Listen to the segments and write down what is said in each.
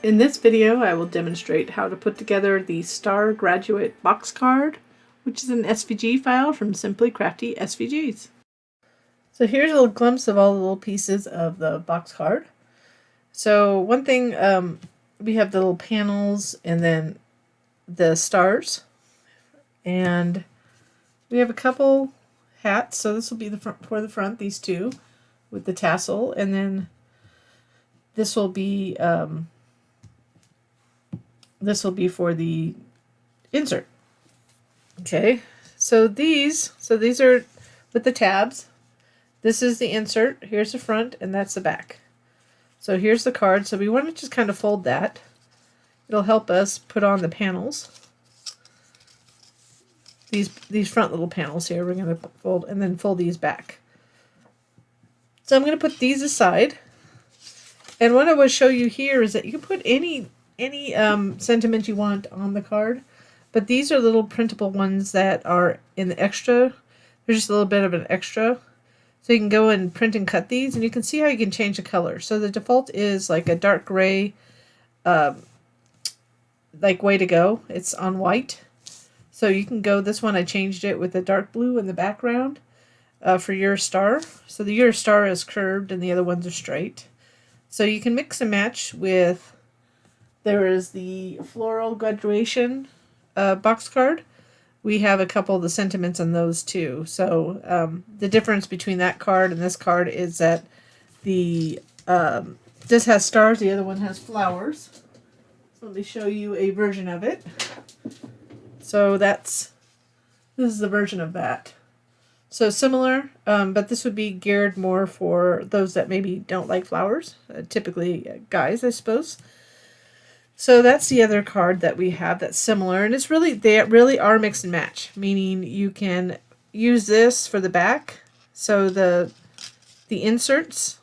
In this video, I will demonstrate how to put together the Star Graduate box card, which is an SVG file from Simply Crafty SVGs. So here's a little glimpse of all the little pieces of the box card. So one thing, we have the little panels and then the stars. And we have a couple hats. So this will be the front for the front, these two with the tassel. And then this will be for the insert. Okay, so these are with the tabs. This is the insert. Here's the front, and that's the back. So here's the card. So we want to just kind of fold that. It'll help us put on the panels. These front little panels here, we're going to fold and then fold these back. So I'm going to put these aside. And what I will show you here is that you can put any sentiment you want on the card, but these are little printable ones that are in the extra. There's just a little bit of an extra, so you can go and print and cut these, and you can see how you can change the color. So the default is like a dark gray, like Way to Go. It's on white, so you can go. This one I changed it with a dark blue in the background for your star. So your star is curved and the other ones are straight. So you can mix and match with. There is the floral graduation box card. We have a couple of the sentiments on those too. So the difference between that card and this card is that the this has stars, the other one has flowers. So let me show you a version of it. So this is the version of that. So similar, but this would be geared more for those that maybe don't like flowers. Typically guys, I suppose. So that's the other card that we have that's similar, and they really are mix and match, meaning you can use this for the back. So the inserts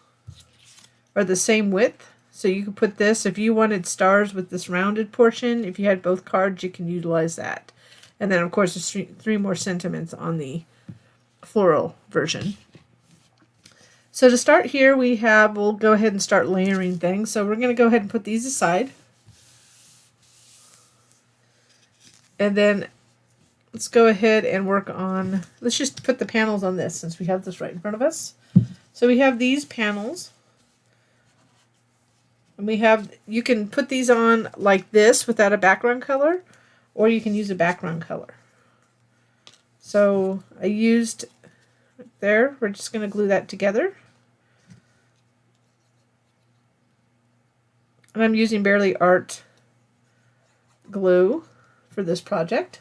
are the same width, so you can put this if you wanted stars with this rounded portion. If you had both cards, you can utilize that. And then of course there's three more sentiments on the floral version. So to start here, we'll go ahead and start layering things. So we're going to go ahead and put these aside. And then let's go ahead and work on, let's just put the panels on this since we have this right in front of us. So we have these panels. And you can put these on like this without a background color, or you can use a background color. So I used there, we're just going to glue that together. And I'm using Barely Art glue for this project.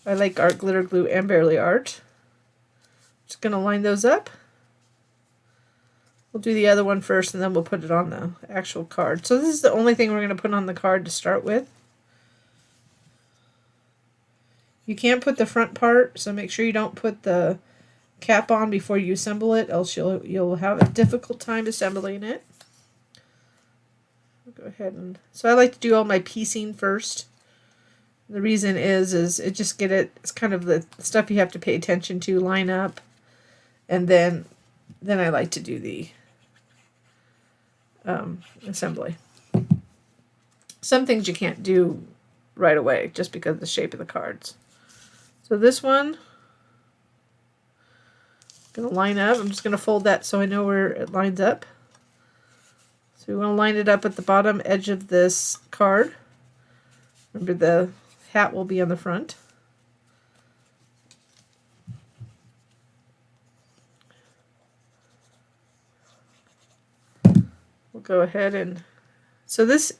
I like art glitter glue and Barely Art. Just going to line those up. We'll do the other one first and then we'll put it on the actual card. So this is the only thing we're going to put on the card to start with. You can't put the front part, so make sure you don't put the cap on before you assemble it, else you'll have a difficult time assembling it. I'll go ahead and so I like to do all my piecing first. The reason is it's kind of the stuff you have to pay attention to, line up, and then I like to do the assembly. Some things you can't do right away just because of the shape of the cards. So this one, I'm going to line up. I'm just going to fold that so I know where it lines up. So we want to line it up at the bottom edge of this card. Remember, the hat will be on the front. We'll go ahead and... So this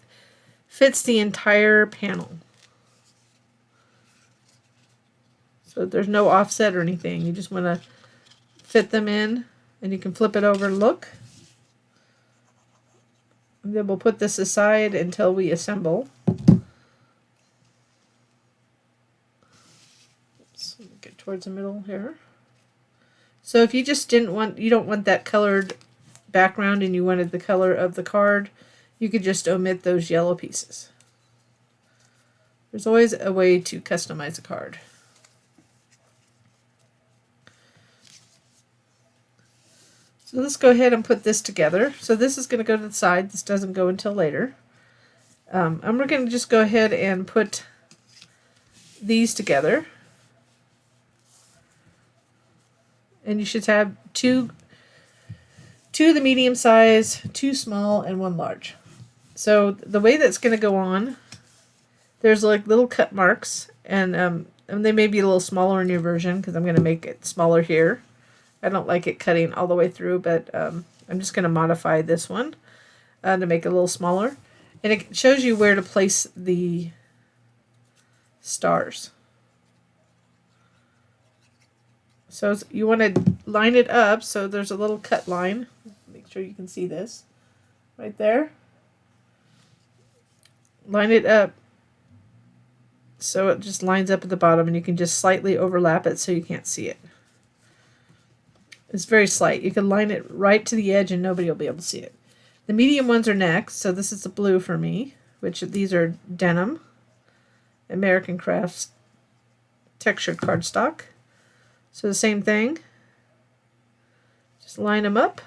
fits the entire panel. So there's no offset or anything. You just want to fit them in, and you can flip it over and look. And then we'll put this aside until we assemble. Let's get towards the middle here. So if you just you don't want that colored background and you wanted the color of the card, you could just omit those yellow pieces. There's always a way to customize a card. So let's go ahead and put this together. So this is going to go to the side. This doesn't go until later. And we're going to just go ahead and put these together. And you should have two of the medium size, 2 small, and 1 large. So the way that's going to go on, there's like little cut marks, and they may be a little smaller in your version because I'm going to make it smaller here. I don't like it cutting all the way through, but I'm just going to modify this one to make it a little smaller. And it shows you where to place the stars. So you want to line it up so there's a little cut line. Make sure you can see this right there. Line it up so it just lines up at the bottom, and you can just slightly overlap it so you can't see it. It's very slight. You can line it right to the edge and nobody will be able to see it. The medium ones are next. So this is the blue for me, which these are denim, American Crafts textured cardstock. So the same thing. Just line them up.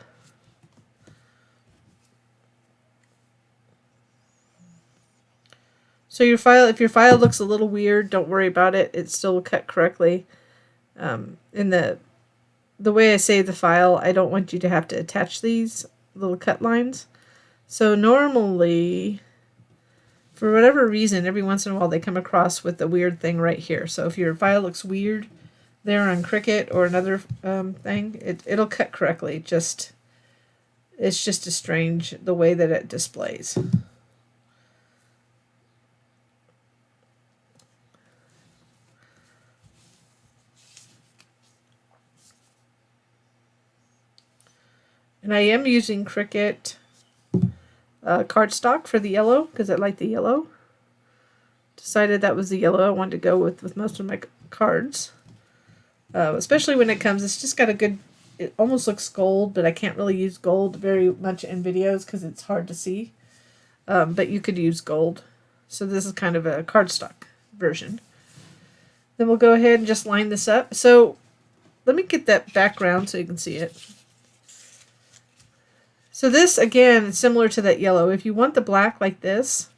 So your file, if your file looks a little weird, don't worry about it. It still will cut correctly. In the way I save the file, I don't want you to have to attach these little cut lines. So normally, for whatever reason, every once in a while they come across with a weird thing right here. So if your file looks weird there on Cricut or another thing, it'll cut correctly. It's just a strange the way that it displays. And I am using Cricut cardstock for the yellow because I like the yellow. Decided that was the yellow I wanted to go with most of my cards. Especially when it comes, it's just got a good, it almost looks gold, but I can't really use gold very much in videos because it's hard to see. But you could use gold. So this is kind of a cardstock version. Then we'll go ahead and just line this up. So let me get that background so you can see it. So this, again, is similar to that yellow. If you want the black like this,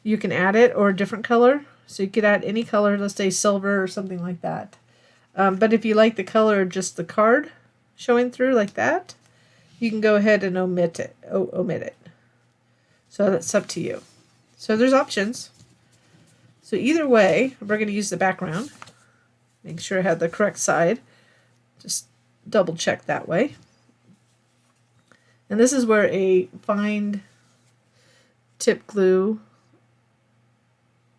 you can add it, or a different color. So you could add any color, let's say silver or something like that. But if you like the color, just the card showing through like that, you can go ahead and omit it. So that's up to you. So there's options. So either way, we're going to use the background. Make sure I have the correct side. Just double check that way. And this is where a fine tip glue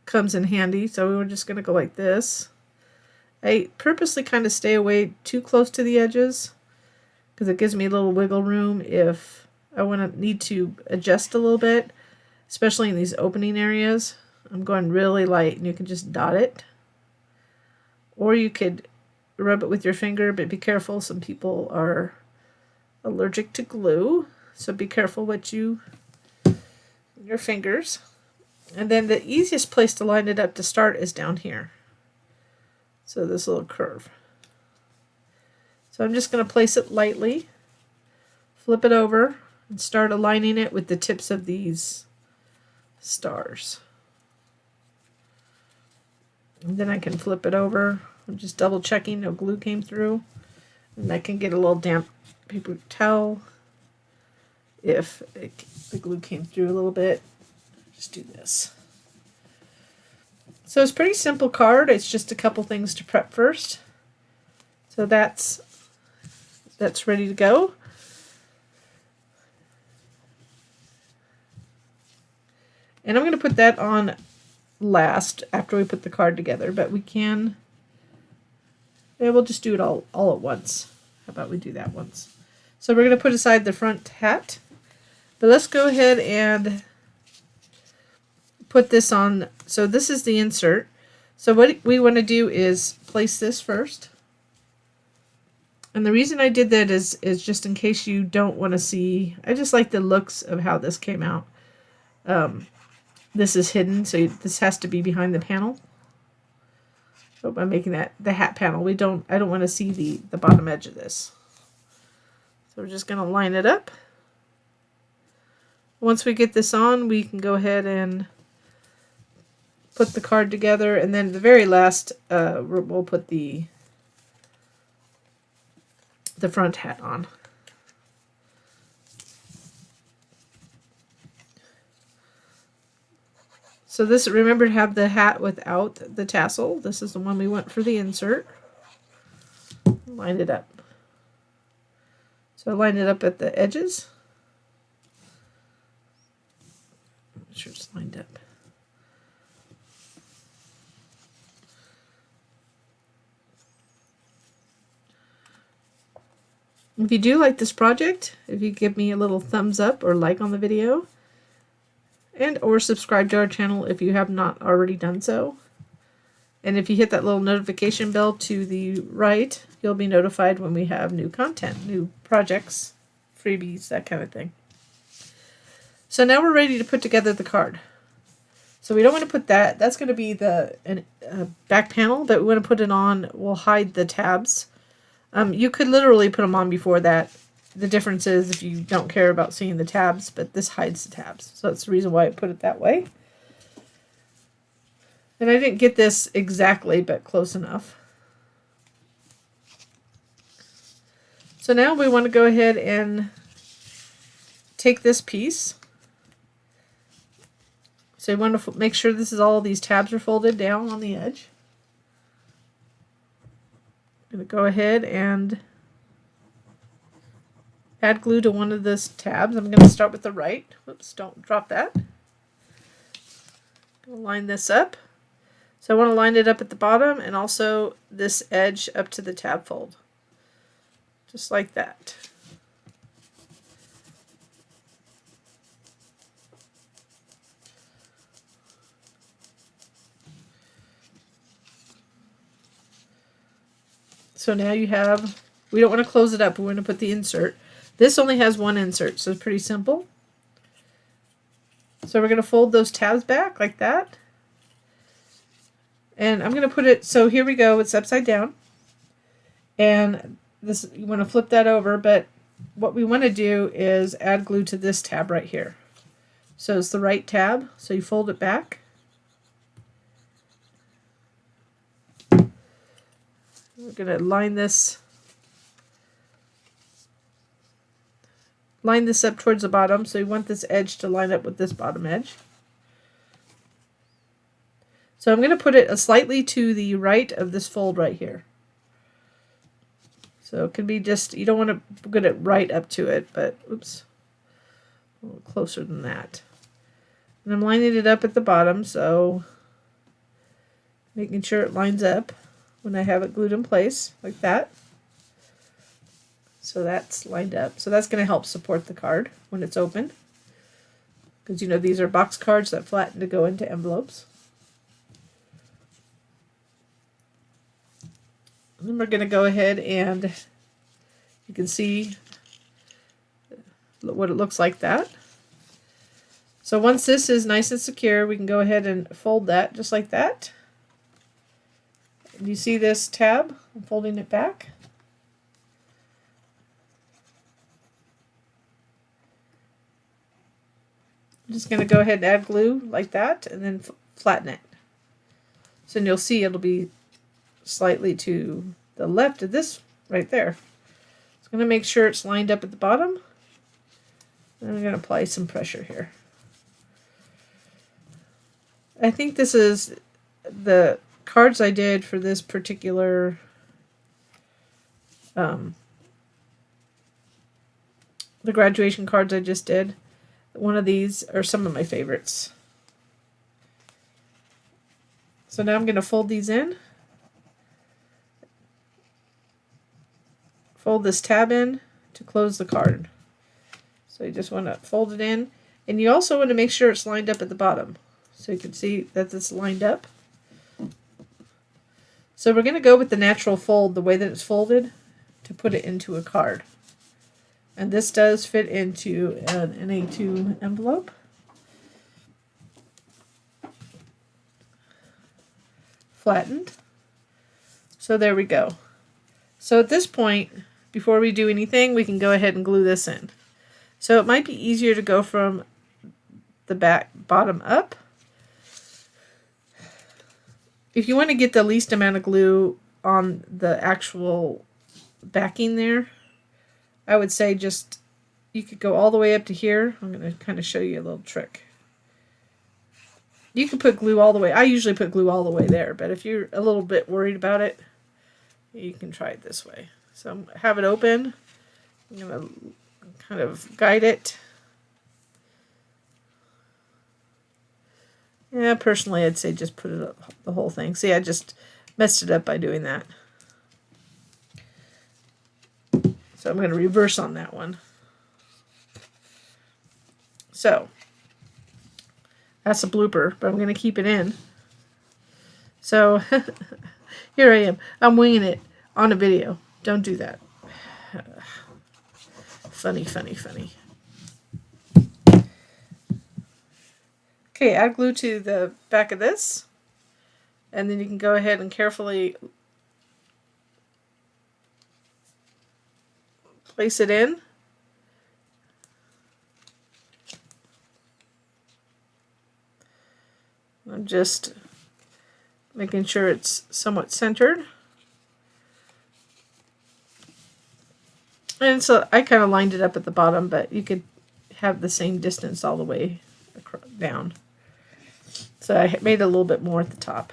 comes in handy. So we're just going to go like this. I purposely kind of stay away too close to the edges because it gives me a little wiggle room if I need to adjust a little bit, especially in these opening areas. I'm going really light, and you can just dot it. Or you could rub it with your finger, but be careful. Some people are allergic to glue, so be careful what your fingers. And then the easiest place to line it up to start is down here. So this little curve. So I'm just going to place it lightly, flip it over, and start aligning it with the tips of these stars. And then I can flip it over. I'm just double checking no glue came through. And I can get a little damp paper towel if the glue came through a little bit. Just do this. So it's a pretty simple card. It's just a couple things to prep first. So that's ready to go. And I'm going to put that on last after we put the card together, but we can, we'll just do it all at once. How about we do that once? So we're going to put aside the front hat, but let's go ahead and put this on. So this is the insert. So what we want to do is place this first. And the reason I did that is just in case you don't want to see, I just like the looks of how this came out. This is hidden, so this has to be behind the panel. So I'm making that the hat panel. I don't want to see the bottom edge of this. So we're just going to line it up. Once we get this on, we can go ahead and put the card together, and then the very last, we'll put the front hat on. So this, remember to have the hat without the tassel. This is the one we want for the insert. Line it up. So I line it up at the edges. Make sure it's lined up. If you do like this project, if you give me a little thumbs up or like on the video, and or subscribe to our channel if you have not already done so. And if you hit that little notification bell to the right, you'll be notified when we have new content, new projects, freebies, that kind of thing. So now we're ready to put together the card. So we don't want to put that. That's going to be the back panel that we want to put it on. We'll hide the tabs. You could literally put them on before that. The difference is if you don't care about seeing the tabs, but this hides the tabs. So that's the reason why I put it that way. And I didn't get this exactly, but close enough. So now we want to go ahead and take this piece. So you want to make sure this is all these tabs are folded down on the edge. I'm going to go ahead and add glue to one of those tabs. I'm going to start with the right. Whoops, don't drop that. I'll line this up. So I want to line it up at the bottom and also this edge up to the tab fold. Just like that. So now you have, we don't want to close it up, we want to put the insert. This only has one insert, so it's pretty simple. So we're going to fold those tabs back like that. And I'm going to put it, so here we go, it's upside down. And this, you want to flip that over, but what we want to do is add glue to this tab right here. So it's the right tab, so you fold it back. We're going to line this up towards the bottom, so you want this edge to line up with this bottom edge. So I'm going to put it slightly to the right of this fold right here. So it could be just, you don't want to get it right up to it, but oops, a little closer than that. And I'm lining it up at the bottom, so making sure it lines up when I have it glued in place, like that. So that's lined up. So that's going to help support the card when it's open. Because, you know, these are box cards that flatten to go into envelopes. And then we're going to go ahead and you can see what it looks like that. So once this is nice and secure, we can go ahead and fold that just like that. And you see this tab? I'm folding it back. I'm just going to go ahead and add glue like that and then flatten it. So you'll see it'll be slightly to the left of this right there. It's going to make sure it's lined up at the bottom. And I'm going to apply some pressure here. I think this is the cards I did for this particular the graduation cards I just did. One of these are some of my favorites. So now I'm going to fold these in. Fold this tab in to close the card. So you just want to fold it in. And you also want to make sure it's lined up at the bottom. So you can see that it's lined up. So we're going to go with the natural fold, the way that it's folded, to put it into a card. And this does fit into an A2 envelope. Flattened. So there we go. So at this point, before we do anything, we can go ahead and glue this in. So it might be easier to go from the bottom up. If you want to get the least amount of glue on the actual backing there, I would say just, you could go all the way up to here. I'm going to kind of show you a little trick. You can put glue all the way. I usually put glue all the way there, but if you're a little bit worried about it, you can try it this way. So have it open. I'm going to kind of guide it. Yeah, personally, I'd say just put it up, the whole thing. See, I just messed it up by doing that. So I'm going to reverse on that one. So that's a blooper, but I'm going to keep it in. So here I am. I'm winging it on a video. Don't do that. Funny, funny, funny. Okay, add glue to the back of this. And then you can go ahead and carefully place it in. I'm just making sure it's somewhat centered. And so I kind of lined it up at the bottom, but you could have the same distance all the way down. So I made a little bit more at the top.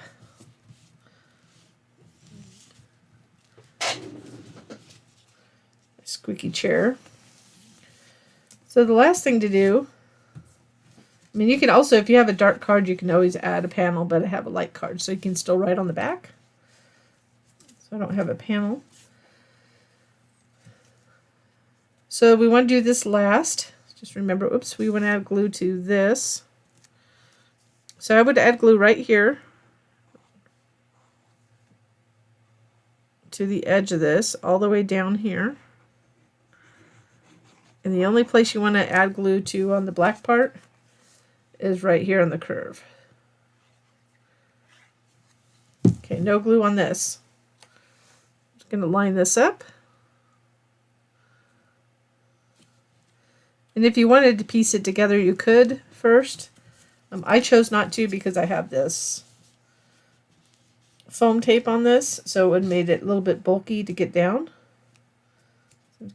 Squeaky chair. So the last thing to do, I mean, you can also, if you have a dark card, you can always add a panel, but I have a light card, so you can still write on the back. So I don't have a panel. So we want to do this last. Just remember, oops, we want to add glue to this. So I would add glue right here to the edge of this, all the way down here. And the only place you want to add glue to on the black part is right here on the curve. Okay, no glue on this. Just going to line this up. And if you wanted to piece it together, you could first. I chose not to because I have this foam tape on this, so it would have made it a little bit bulky to get down.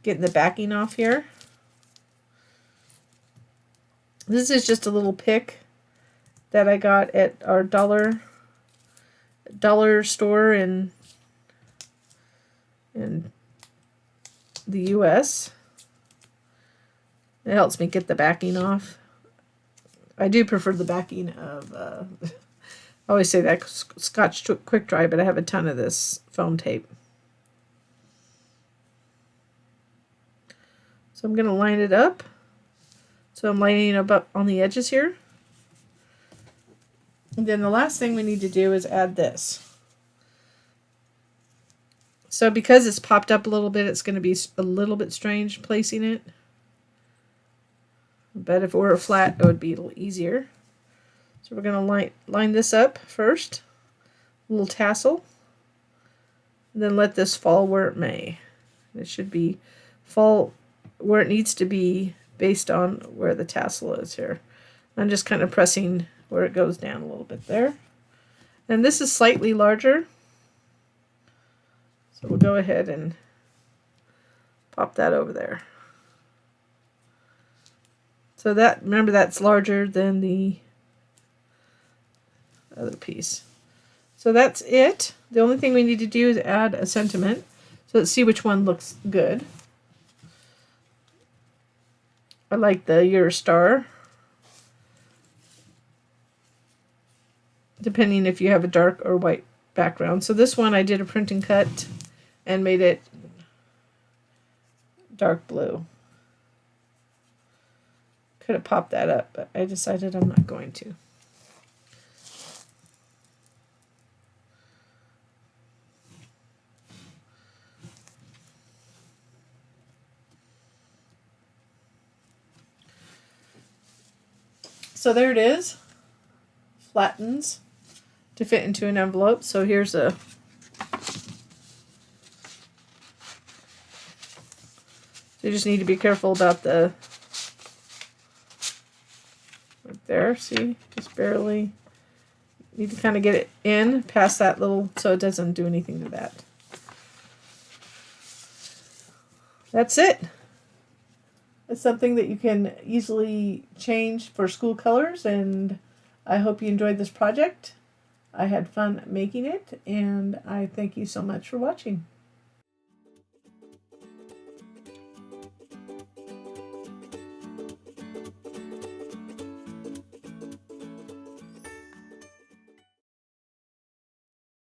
Getting the backing off here. This is just a little pick that I got at our dollar store in the US. It helps me get the backing off. I do prefer the backing of, I always say that Scotch Quick Dry, but I have a ton of this foam tape. So I'm going to line it up. So I'm lining it up on the edges here. And then the last thing we need to do is add this. So because it's popped up a little bit, it's going to be a little bit strange placing it. But if it were flat, it would be a little easier. So we're going to line this up first. A little tassel. And then let this fall where it may. It should be fall where it needs to be based on where the tassel is here. I'm just kind of pressing where it goes down a little bit there. And this is slightly larger. So we'll go ahead and pop that over there. So that, remember, that's larger than the other piece. So that's it. The only thing we need to do is add a sentiment. So let's see which one looks good. I like the You're a Star. Depending if you have a dark or white background. So this one I did a print and cut and made it dark blue. Could have popped that up, but I decided I'm not going to. So there it is. Flattens to fit into an envelope. So here's a you just need to be careful about the There, see? Just barely. Need to kind of get it in past that little, so it doesn't do anything to that. That's it. It's something that you can easily change for school colors, and I hope you enjoyed this project. I had fun making it, and I thank you so much for watching.